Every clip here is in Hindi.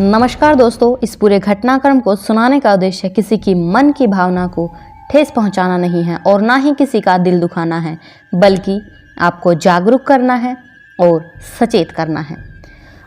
नमस्कार दोस्तों, इस पूरे घटनाक्रम को सुनाने का उद्देश्य किसी की मन की भावना को ठेस पहुंचाना नहीं है और ना ही किसी का दिल दुखाना है, बल्कि आपको जागरूक करना है और सचेत करना है।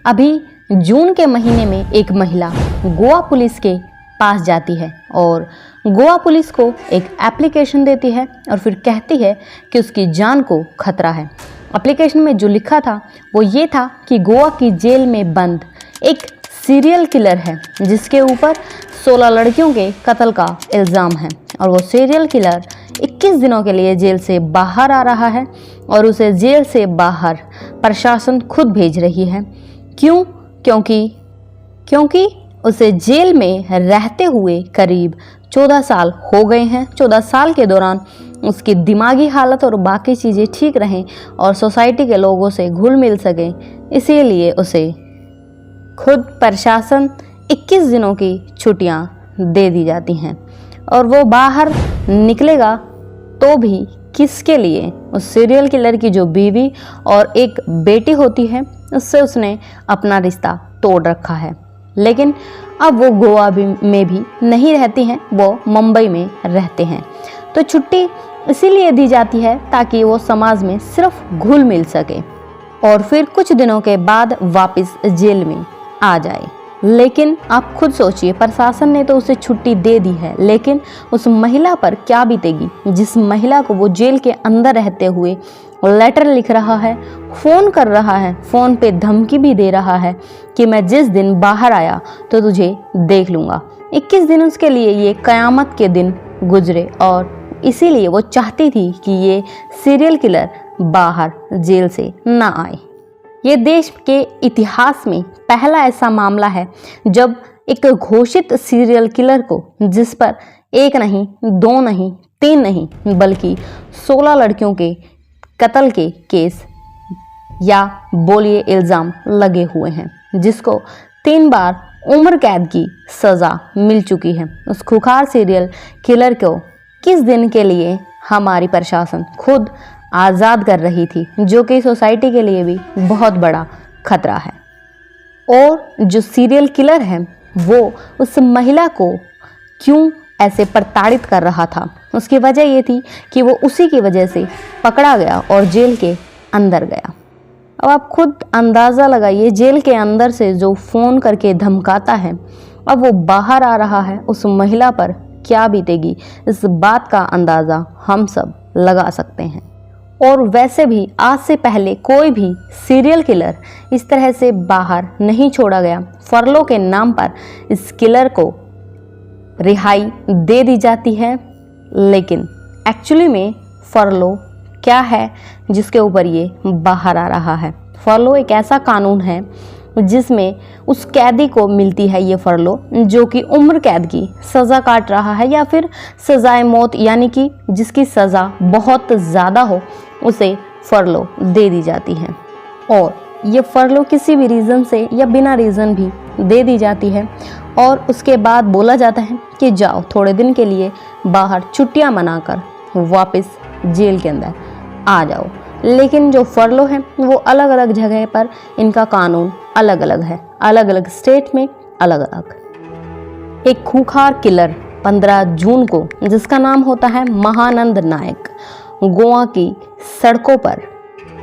अभी जून के महीने में एक महिला गोवा पुलिस के पास जाती है और गोवा पुलिस को एक एप्लीकेशन देती है और फिर कहती है कि उसकी जान को खतरा है। एप्लीकेशन में जो लिखा था वो ये था कि गोवा की जेल में बंद एक सीरियल किलर है जिसके ऊपर 16 लड़कियों के कत्ल का इल्ज़ाम है और वो सीरियल किलर 21 दिनों के लिए जेल से बाहर आ रहा है और उसे जेल से बाहर प्रशासन खुद भेज रही है। क्यों? क्योंकि उसे जेल में रहते हुए करीब 14 साल हो गए हैं। 14 साल के दौरान उसकी दिमागी हालत और बाकी चीज़ें ठीक रहें और सोसाइटी के लोगों से घुल मिल सकें, इसीलिए उसे खुद प्रशासन 21 दिनों की छुट्टियां दे दी जाती हैं और वो बाहर निकलेगा तो भी किसके लिए? उस सीरियल किलर की जो बीवी और एक बेटी होती है उससे उसने अपना रिश्ता तोड़ रखा है। लेकिन अब वो गोवा में भी नहीं रहती हैं, वो मुंबई में रहते हैं। तो छुट्टी इसीलिए दी जाती है ताकि वो समाज में सिर्फ घुल मिल सके और फिर कुछ दिनों के बाद वापस जेल में आ जाए। लेकिन आप खुद सोचिए, प्रशासन ने तो उसे छुट्टी दे दी है, लेकिन उस महिला पर क्या बीतेगी जिस महिला को वो जेल के अंदर रहते हुए लेटर लिख रहा है, फ़ोन कर रहा है, फ़ोन पे धमकी भी दे रहा है कि मैं जिस दिन बाहर आया तो तुझे देख लूँगा। 21 दिन उसके लिए ये क़यामत के दिन गुजरे और इसीलिए वो चाहती थी कि ये सीरियल किलर बाहर जेल से ना आए। ये देश के इतिहास में पहला ऐसा मामला है जब एक घोषित सीरियल किलर को, जिस पर एक नहीं, दो नहीं, तीन नहीं, बल्कि 16 लड़कियों के कत्ल के केस या बोलिए इल्ज़ाम लगे हुए हैं, जिसको 3 बार उम्र कैद की सज़ा मिल चुकी है, उस खुखार सीरियल किलर को किस दिन के लिए हमारी प्रशासन खुद आज़ाद कर रही थी, जो कि सोसाइटी के लिए भी बहुत बड़ा खतरा है। और जो सीरियल किलर है वो उस महिला को क्यों ऐसे प्रताड़ित कर रहा था, उसकी वजह ये थी कि वो उसी की वजह से पकड़ा गया और जेल के अंदर गया। अब आप खुद अंदाज़ा लगाइए, जेल के अंदर से जो फ़ोन करके धमकाता है, अब वो बाहर आ रहा है, उस महिला पर क्या बीतेगी, इस बात का अंदाज़ा हम सब लगा सकते हैं। और वैसे भी आज से पहले कोई भी सीरियल किलर इस तरह से बाहर नहीं छोड़ा गया। फरलो के नाम पर इस किलर को रिहाई दे दी जाती है, लेकिन एक्चुअली में फरलो क्या है जिसके ऊपर ये बाहर आ रहा है? फरलो एक ऐसा कानून है जिसमें उस कैदी को मिलती है ये फरलो जो कि उम्र कैद की सज़ा काट रहा है या फिर सज़ाए मौत, यानी कि जिसकी सज़ा बहुत ज़्यादा हो, उसे फरलो दे दी जाती है। और ये फरलो किसी भी रीज़न से या बिना रीज़न भी दे दी जाती है और उसके बाद बोला जाता है कि जाओ थोड़े दिन के लिए बाहर छुट्टियां मनाकर वापस जेल के अंदर आ जाओ। लेकिन जो फरलो है वो अलग अलग जगह पर इनका कानून अलग अलग है, अलग अलग स्टेट में अलग अलग। एक खूंखार किलर 15 जून को, जिसका नाम होता है महानंद नायक, गोवा की सड़कों पर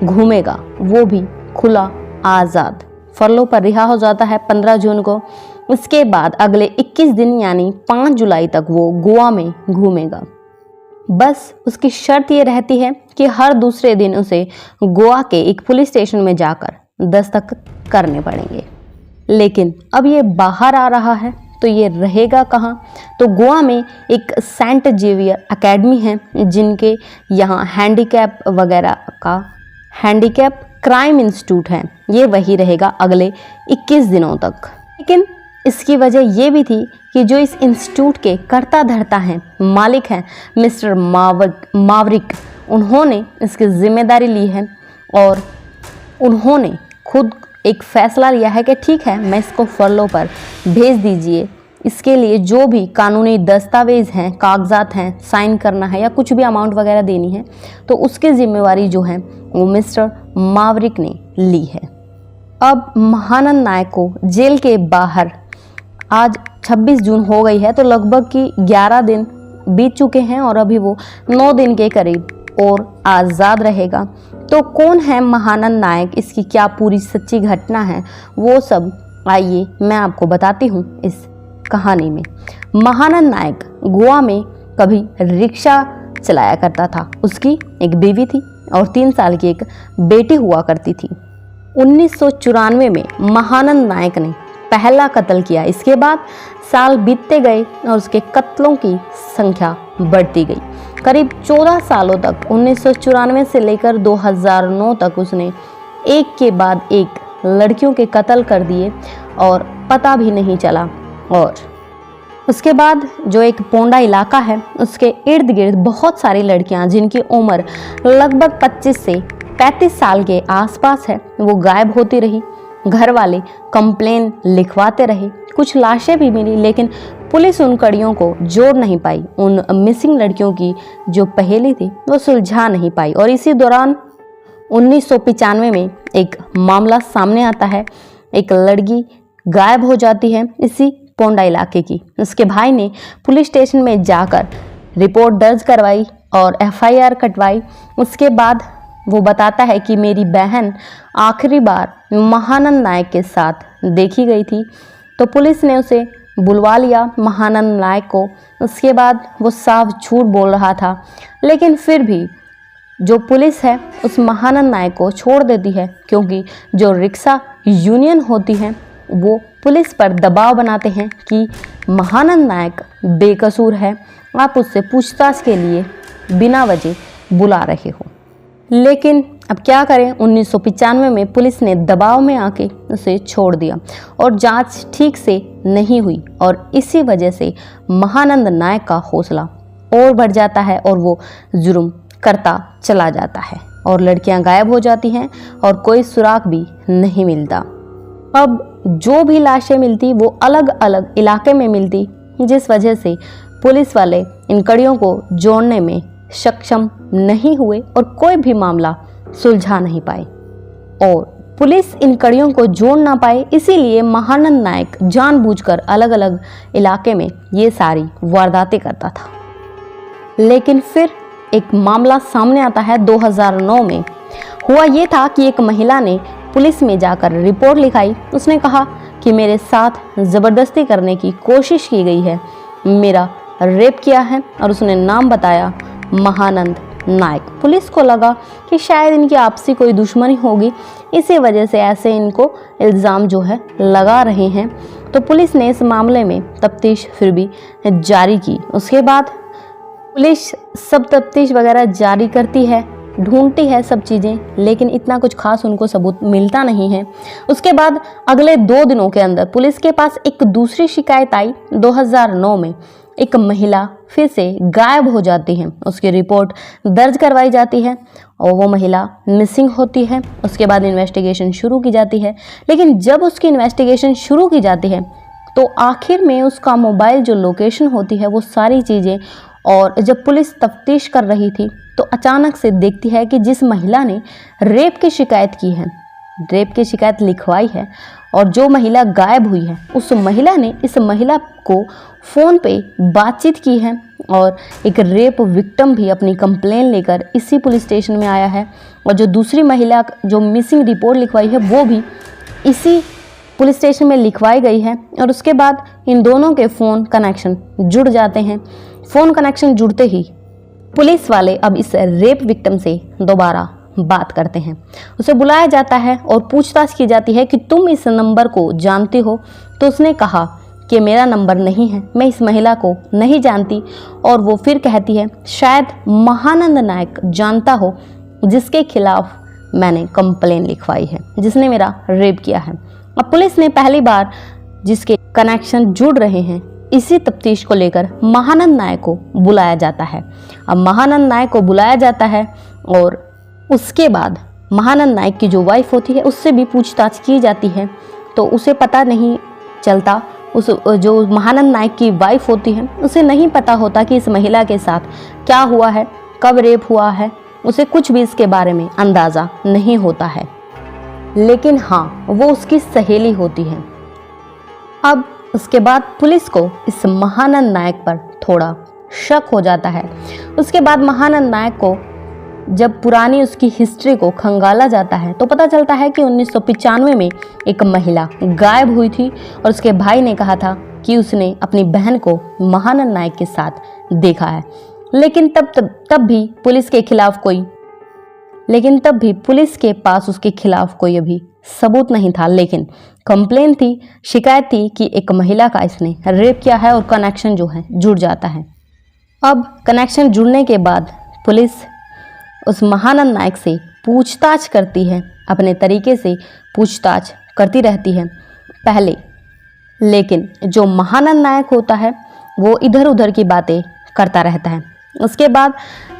घूमेगा, वो भी खुला आज़ाद। फरलो पर रिहा हो जाता है 15 जून को। उसके बाद अगले 21 दिन यानी 5 जुलाई तक वो गोवा में घूमेगा। बस उसकी शर्त ये रहती है कि हर दूसरे दिन उसे गोवा के एक पुलिस स्टेशन में जाकर दस्तखत करने पड़ेंगे। लेकिन अब ये बाहर आ रहा है तो ये रहेगा कहाँ? तो गोवा में एक सेंट जेवियर एकेडमी है जिनके यहाँ हैंडीकैप वगैरह का हैंडीकैप क्राइम इंस्टीट्यूट है, ये वही रहेगा अगले 21 दिनों तक। लेकिन इसकी वजह ये भी थी कि जो इस इंस्टीट्यूट के कर्ता धर्ता हैं, मालिक हैं मिस्टर मावरिक, उन्होंने इसकी जिम्मेदारी ली है और उन्होंने खुद एक फ़ैसला लिया है कि ठीक है, मैं इसको फरलो पर भेज दीजिए। इसके लिए जो भी कानूनी दस्तावेज़ हैं, कागजात हैं, साइन करना है या कुछ भी अमाउंट वगैरह देनी है, तो उसकी जिम्मेवारी जो है वो मिस्टर मावरिक ने ली है। अब महानंद नायक को जेल के बाहर आज 26 जून हो गई है, तो लगभग की 11 दिन बीत चुके हैं और अभी वो 9 दिन के करीब और आज़ाद रहेगा। तो कौन है महानंद नायक, इसकी क्या पूरी सच्ची घटना है, वो सब आइए मैं आपको बताती हूँ इस कहानी में। महानंद नायक गोवा में कभी रिक्शा चलाया करता था। उसकी एक बीवी थी और 3 साल की एक बेटी हुआ करती थी। 1994 में महानंद नायक ने पहला कत्ल किया। इसके बाद साल बीतते गए और उसके कत्लों की संख्या बढ़ती गई। करीब 14 सालों तक 1994 से लेकर 2009 तक उसने एक के बाद एक लड़कियों के कत्ल कर दिए और पता भी नहीं चला। और उसके बाद जो एक पोंडा इलाका है उसके इर्द गिर्द बहुत सारी लड़कियां जिनकी उम्र लगभग 25 से 35 साल के आसपास है वो गायब होती रही। घर वाले कंप्लेन लिखवाते रहे, कुछ लाशें भी मिली, लेकिन पुलिस उन कड़ियों को जोड़ नहीं पाई। उन मिसिंग लड़कियों की जो पहेली थी वो सुलझा नहीं पाई। और इसी दौरान 1995 में एक मामला सामने आता है। एक लड़की गायब हो जाती है इसी पोंडा इलाके की। उसके भाई ने पुलिस स्टेशन में जाकर रिपोर्ट दर्ज करवाई और FIR कटवाई। उसके बाद वो बताता है कि मेरी बहन आखिरी बार महानंद नायक के साथ देखी गई थी। तो पुलिस ने उसे बुलवा लिया, महानंद नायक को। उसके बाद वो साफ झूठ बोल रहा था, लेकिन फिर भी जो पुलिस है उस महानंद नायक को छोड़ देती है, क्योंकि जो रिक्शा यूनियन होती है वो पुलिस पर दबाव बनाते हैं कि महानंद नायक बेकसूर है, आप उससे पूछताछ के लिए बिना वजह बुला रहे हो। लेकिन अब क्या करें, 1995 में पुलिस ने दबाव में आके उसे छोड़ दिया और जांच ठीक से नहीं हुई। और इसी वजह से महानंद नायक का हौसला और बढ़ जाता है और वो जुर्म करता चला जाता है और लड़कियां गायब हो जाती हैं और कोई सुराग भी नहीं मिलता। अब जो भी लाशें मिलती वो अलग अलग इलाके में मिलती, जिस वजह से पुलिस वाले इन कड़ियों को जोड़ने में सक्षम नहीं हुए और कोई भी मामला सुलझा नहीं पाए। और पुलिस इन कड़ियों को जोड़ ना पाए, इसीलिए महानंद नायक जानबूझकर अलग अलग इलाके में ये सारी वारदातें करता था। लेकिन फिर एक मामला सामने आता है 2009 में। हुआ ये था कि एक महिला ने पुलिस में जाकर रिपोर्ट लिखाई। उसने कहा कि मेरे साथ ज़बरदस्ती करने की कोशिश की गई है, मेरा रेप किया है, और उसने नाम बताया महानंद नायक। पुलिस को लगा कि शायद इनकी आपसी कोई दुश्मनी होगी, इसी वजह से ऐसे इनको इल्ज़ाम जो है लगा रहे हैं। तो पुलिस ने इस मामले में तफ्तीश फिर भी जारी की। उसके बाद पुलिस सब तफ्तीश वगैरह जारी करती है, ढूंढती है सब चीज़ें, लेकिन इतना कुछ खास उनको सबूत मिलता नहीं है। उसके बाद अगले 2 दिनों के अंदर पुलिस के पास एक दूसरी शिकायत आई। 2009 में एक महिला फिर से गायब हो जाती है। उसकी रिपोर्ट दर्ज करवाई जाती है और वो महिला मिसिंग होती है। उसके बाद इन्वेस्टिगेशन शुरू की जाती है, लेकिन जब उसकी इन्वेस्टिगेशन शुरू की जाती है तो आखिर में उसका मोबाइल जो लोकेशन होती है वो सारी चीज़ें, और जब पुलिस तफ्तीश कर रही थी तो अचानक से देखती है कि जिस महिला ने रेप की शिकायत की है, रेप की शिकायत लिखवाई है और जो महिला गायब हुई है, उस महिला ने इस महिला को फ़ोन पे बातचीत की है। और एक रेप विक्टिम भी अपनी कंप्लेन लेकर इसी पुलिस स्टेशन में आया है, और जो दूसरी महिला जो मिसिंग रिपोर्ट लिखवाई है वो भी इसी पुलिस स्टेशन में लिखवाई गई है। और उसके बाद इन दोनों के फ़ोन कनेक्शन जुड़ जाते हैं। फ़ोन कनेक्शन जुड़ते ही पुलिस वाले अब इस रेप विक्टिम से दोबारा बात करते हैं। उसे बुलाया जाता है और पूछताछ की जाती है कि तुम इस नंबर को जानती हो? तो उसने कहा कि मेरा नंबर नहीं है, मैं इस महिला को नहीं जानती। और वो फिर कहती है शायद महानंद नायक जानता हो, जिसके खिलाफ मैंने कंप्लेन लिखवाई है, जिसने मेरा रेप किया है। अब पुलिस ने पहली बार जिसके कनेक्शन जुड़ रहे हैं, इसी तफ्तीश को लेकर महानंद नायक को बुलाया जाता है। अब महानंद नायक को बुलाया जाता है और उसके बाद महानंद नायक की जो वाइफ होती है उससे भी पूछताछ की जाती है। तो उसे पता नहीं चलता, उस जो महानंद नायक की वाइफ होती है उसे नहीं पता होता कि इस महिला के साथ क्या हुआ है, कब रेप हुआ है, उसे कुछ भी इसके बारे में अंदाज़ा नहीं होता है। लेकिन हाँ, वो उसकी सहेली होती है। अब उसके बाद पुलिस को इस महानंद नायक पर थोड़ा शक हो जाता है। उसके बाद महानंद नायक को जब पुरानी उसकी हिस्ट्री को खंगाला जाता है तो पता चलता है कि 1995 में एक महिला गायब हुई थी और उसके भाई ने कहा था कि उसने अपनी बहन को महानंद नायक के साथ देखा है। लेकिन तब भी पुलिस के पास उसके खिलाफ कोई अभी सबूत नहीं था। लेकिन कंप्लेन थी, शिकायत थी कि एक महिला का इसने रेप किया है और कनेक्शन जो है जुड़ जाता है। अब कनेक्शन जुड़ने के बाद पुलिस उस महानंद नायक से पूछताछ करती है, अपने तरीके से पूछताछ करती रहती है पहले। लेकिन जो महानंद नायक होता है वो इधर उधर की बातें करता रहता है। उसके बाद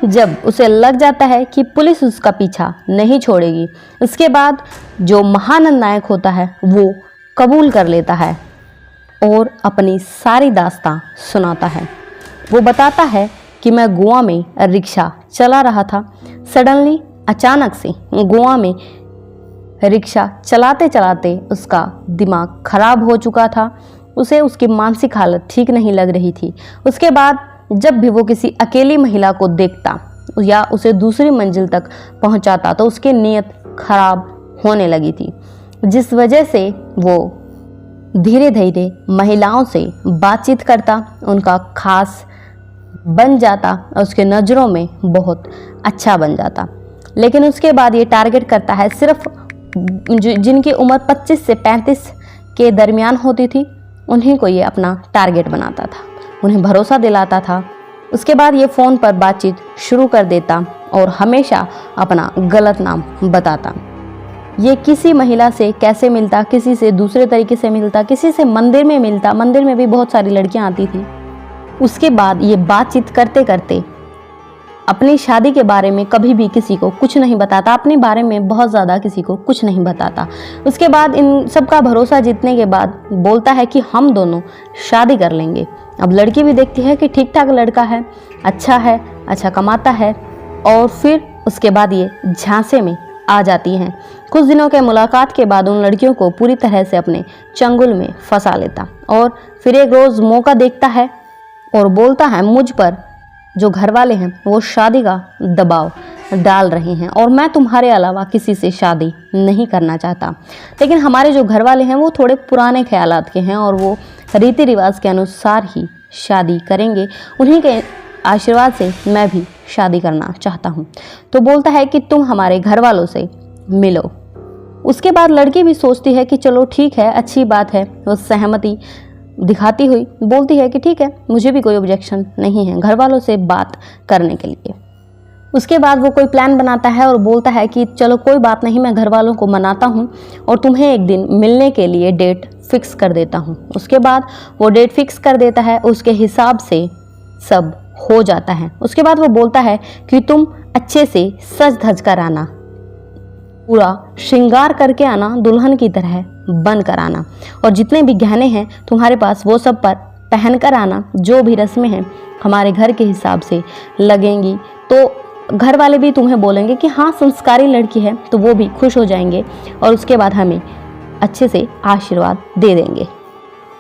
जब उसे लग जाता है कि पुलिस उसका पीछा नहीं छोड़ेगी, उसके बाद जो महानंद नायक होता है वो कबूल कर लेता है और अपनी सारी दास्तां सुनाता है। वो बताता है कि मैं गोवा में रिक्शा चला रहा था। सडनली अचानक से गोवा में रिक्शा चलाते चलाते उसका दिमाग खराब हो चुका था। उसे उसकी मानसिक हालत ठीक नहीं लग रही थी। उसके बाद जब भी वो किसी अकेली महिला को देखता या उसे दूसरी मंजिल तक पहुंचाता तो उसकी नीयत खराब होने लगी थी, जिस वजह से वो धीरे धीरे महिलाओं से बातचीत करता, उनका खास बन जाता और उसके नज़रों में बहुत अच्छा बन जाता। लेकिन उसके बाद ये टारगेट करता है सिर्फ जिनकी उम्र 25 से 35 के दरमियान होती थी, उन्हीं को ये अपना टारगेट बनाता था, उन्हें भरोसा दिलाता था। उसके बाद ये फ़ोन पर बातचीत शुरू कर देता और हमेशा अपना गलत नाम बताता। ये किसी महिला से कैसे मिलता, किसी से दूसरे तरीके से मिलता, किसी से मंदिर में मिलता, मंदिर में भी बहुत सारी लड़कियां आती थी। उसके बाद ये बातचीत करते करते अपनी शादी के बारे में कभी भी किसी को कुछ नहीं बताता, अपने बारे में बहुत ज़्यादा किसी को कुछ नहीं बताता। उसके बाद इन सब का भरोसा जीतने के बाद बोलता है कि हम दोनों शादी कर लेंगे। अब लड़की भी देखती है कि ठीक ठाक लड़का है, अच्छा कमाता है, और फिर उसके बाद ये झांसे में आ जाती हैं। कुछ दिनों के मुलाकात के बाद उन लड़कियों को पूरी तरह से अपने चंगुल में फंसा लेता और फिर एक रोज़ मौका देखता है और बोलता है, मुझ पर जो घर वाले हैं वो शादी का दबाव डाल रहे हैं और मैं तुम्हारे अलावा किसी से शादी नहीं करना चाहता। लेकिन हमारे जो घर वाले हैं वो थोड़े पुराने ख्यालात के हैं और वो रीति रिवाज के अनुसार ही शादी करेंगे। उन्हीं के आशीर्वाद से मैं भी शादी करना चाहता हूँ। तो बोलता है कि तुम हमारे घर वालों से मिलो। उसके बाद लड़की भी सोचती है कि चलो ठीक है, अच्छी बात है। वो सहमति दिखाती हुई बोलती है कि ठीक है, मुझे भी कोई ऑब्जेक्शन नहीं है घर वालों से बात करने के लिए। उसके बाद वो कोई प्लान बनाता है और बोलता है कि चलो कोई बात नहीं, मैं घर वालों को मनाता हूँ और तुम्हें एक दिन मिलने के लिए डेट फिक्स कर देता हूँ। उसके बाद वो डेट फिक्स कर देता है, उसके हिसाब से सब हो जाता है। उसके बाद वो बोलता है कि तुम अच्छे से सज धज कर आना, पूरा श्रृंगार करके आना, दुल्हन की तरह बन कर आना, और जितने भी गहने हैं तुम्हारे पास वो सब पर पहन कर आना। जो भी रस्में हैं हमारे घर के हिसाब से लगेंगी तो घर वाले भी तुम्हें बोलेंगे कि हाँ संस्कारी लड़की है, तो वो भी खुश हो जाएंगे और उसके बाद हमें अच्छे से आशीर्वाद दे देंगे।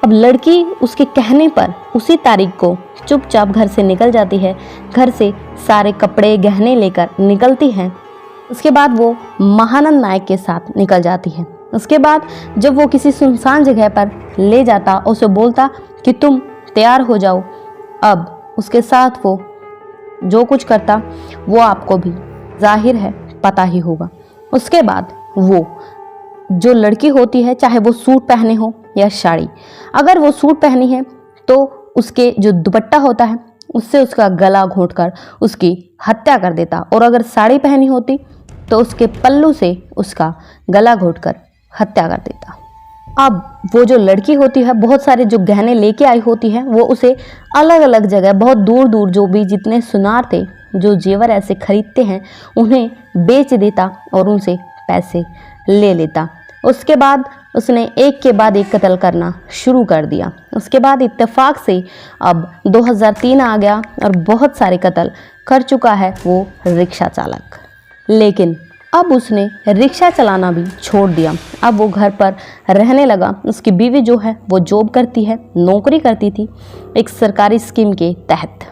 अब लड़की उसके कहने पर उसी तारीख को चुपचाप घर से निकल जाती है। घर से सारे कपड़े गहने लेकर निकलती हैं। उसके बाद वो महानंद नायक के साथ निकल जाती है। उसके बाद जब वो किसी सुनसान जगह पर ले जाता, उसे बोलता कि तुम तैयार हो जाओ। अब उसके साथ वो जो कुछ करता वो आपको भी जाहिर है पता ही होगा। उसके बाद वो जो लड़की होती है, चाहे वो सूट पहने हो या साड़ी, अगर वो सूट पहनी है तो उसके जो दुपट्टा होता है उससे उसका गला घोंटकर उसकी हत्या कर देता, और अगर साड़ी पहनी होती तो उसके पल्लू से उसका गला घोंटकर हत्या कर देता। अब वो जो लड़की होती है बहुत सारे जो गहने लेके आई होती है, वो उसे अलग अलग जगह बहुत दूर दूर जो भी जितने सुनार थे, जो जेवर ऐसे खरीदते हैं, उन्हें बेच देता और उनसे पैसे ले लेता। उसके बाद उसने एक के बाद एक कत्ल करना शुरू कर दिया। उसके बाद इत्तेफाक से अब 2003 आ गया और बहुत सारे कत्ल कर चुका है वो रिक्शा चालक। लेकिन अब उसने रिक्शा चलाना भी छोड़ दिया। अब वो घर पर रहने लगा। उसकी बीवी जो है वो जॉब करती है, नौकरी करती थी एक सरकारी स्कीम के तहत।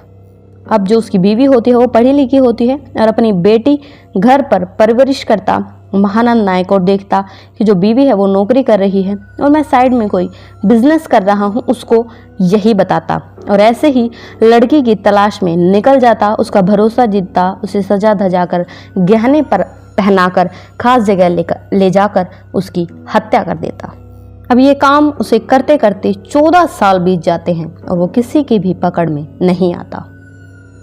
अब जो उसकी बीवी होती है वो पढ़ी लिखी होती है और अपनी बेटी घर पर परवरिश करता महानंद नायक और देखता कि जो बीवी है वो नौकरी कर रही है और मैं साइड में कोई बिजनेस कर रहा हूँ, उसको यही बताता और ऐसे ही लड़की की तलाश में निकल जाता। उसका भरोसा जीतता, उसे सजा धजा कर गहने पर पहनाकर खास जगह ले जाकर उसकी हत्या कर देता। अब ये काम उसे करते करते 14 साल बीत जाते हैं और वो किसी की भी पकड़ में नहीं आता।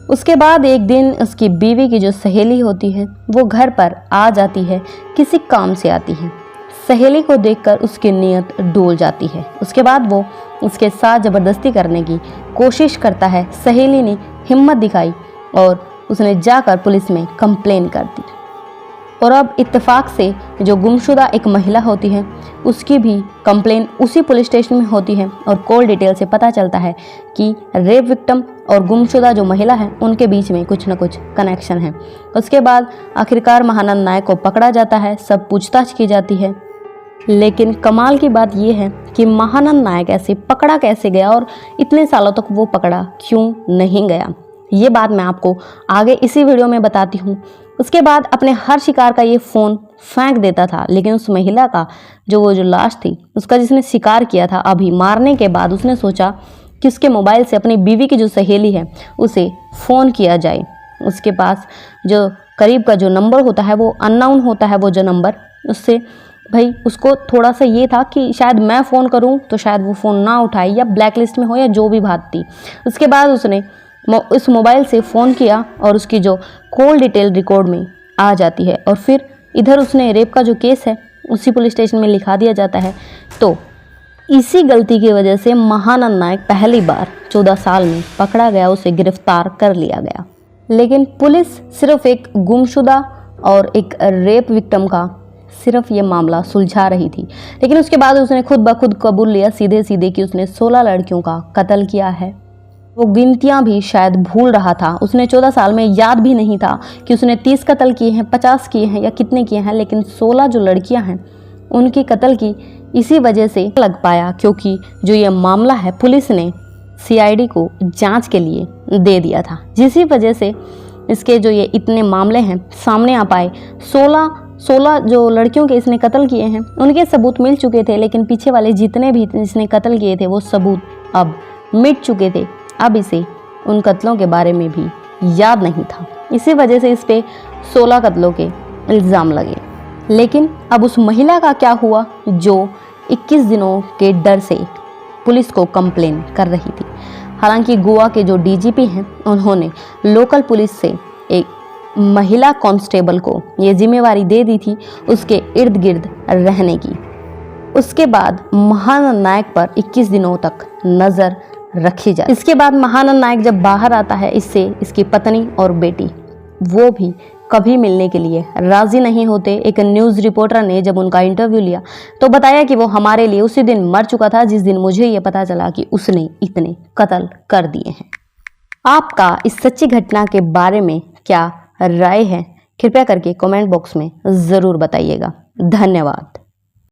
उसके बाद एक दिन उसकी बीवी की जो सहेली होती है वो घर पर आ जाती है, किसी काम से आती है। सहेली को देखकर उसकी नीयत डोल जाती है। उसके बाद वो उसके साथ ज़बरदस्ती करने की कोशिश करता है। सहेली ने हिम्मत दिखाई और उसने जाकर पुलिस में कंप्लेन कर दी। और अब इत्तेफाक से जो गुमशुदा एक महिला होती है उसकी भी कंप्लेन उसी पुलिस स्टेशन में होती है और कॉल डिटेल से पता चलता है कि रेप विक्टिम और गुमशुदा जो महिला है उनके बीच में कुछ न कुछ कनेक्शन है। उसके बाद आखिरकार महानंद नायक को पकड़ा जाता है, सब पूछताछ की जाती है। लेकिन कमाल की बात यह है कि महानंद नायक ऐसे पकड़ा कैसे गया और इतने सालों तक वो पकड़ा क्यों नहीं गया, ये बात मैं आपको आगे इसी वीडियो में बताती हूँ। उसके बाद अपने हर शिकार का ये फ़ोन फेंक देता था, लेकिन उस महिला का जो लाश थी उसका जिसने शिकार किया था अभी मारने के बाद उसने सोचा कि उसके मोबाइल से अपनी बीवी की जो सहेली है उसे फ़ोन किया जाए। उसके पास जो करीब का जो नंबर होता है वो अननोन होता है, वो जो नंबर उससे भाई उसको थोड़ा सा ये था कि शायद मैं फ़ोन करूं तो शायद वो फ़ोन ना उठाए या ब्लैक लिस्ट में हो या जो भी बात थी। उसके बाद उसने उस मोबाइल से फ़ोन किया और उसकी जो कॉल डिटेल रिकॉर्ड में आ जाती है और फिर इधर उसने रेप का जो केस है उसी पुलिस स्टेशन में लिखा दिया जाता है। तो इसी गलती की वजह से महानंद नायक पहली बार 14 साल में पकड़ा गया, उसे गिरफ्तार कर लिया गया। लेकिन पुलिस सिर्फ एक गुमशुदा और एक रेप विक्टिम का सिर्फ ये मामला सुलझा रही थी, लेकिन उसके बाद उसने खुद ब खुद कबूल लिया सीधे सीधे कि उसने 16 लड़कियों का कत्ल किया है। वो गिनतियां भी शायद भूल रहा था। उसने 14 साल में याद भी नहीं था कि उसने 30 कत्ल किए हैं, 50 किए हैं या कितने किए हैं, लेकिन 16 जो लड़कियां हैं उनकी कत्ल की इसी वजह से लग पाया क्योंकि जो ये मामला है पुलिस ने CID को जांच के लिए दे दिया था, जिसी वजह से इसके जो ये इतने मामले हैं सामने आ पाए। 16 जो लड़कियों के इसने कत्ल किए हैं उनके सबूत मिल चुके थे, लेकिन पीछे वाले जितने भी इसने कत्ल किए थे वो सबूत अब मिट चुके थे। अब इसे उन कत्लों के बारे में भी याद नहीं था, इसी वजह से इस पे 16 कत्लों के इल्ज़ाम लगे। लेकिन अब उस महिला का क्या हुआ जो 21 दिनों के डर से पुलिस को कंप्लेन कर रही थी। हालांकि गोवा के जो DGP हैं उन्होंने लोकल पुलिस से एक महिला कांस्टेबल को ये जिम्मेवारी दे दी थी उसके इर्द गिर्द रहने की। उसके बाद महानंद नायक पर 21 दिनों तक नज़र रखी जाए। इसके बाद महानंद नायक जब बाहर आता है, इससे इसकी पत्नी और बेटी वो भी कभी मिलने के लिए राजी नहीं होते। एक न्यूज़ रिपोर्टर ने जब उनका इंटरव्यू लिया तो बताया कि वो हमारे लिए उसी दिन मर चुका था जिस दिन मुझे ये पता चला कि उसने इतने कत्ल कर दिए हैं। आपका इस सच्ची घटना के बारे में क्या राय है, कृपया करके कमेंट बॉक्स में ज़रूर बताइएगा। धन्यवाद।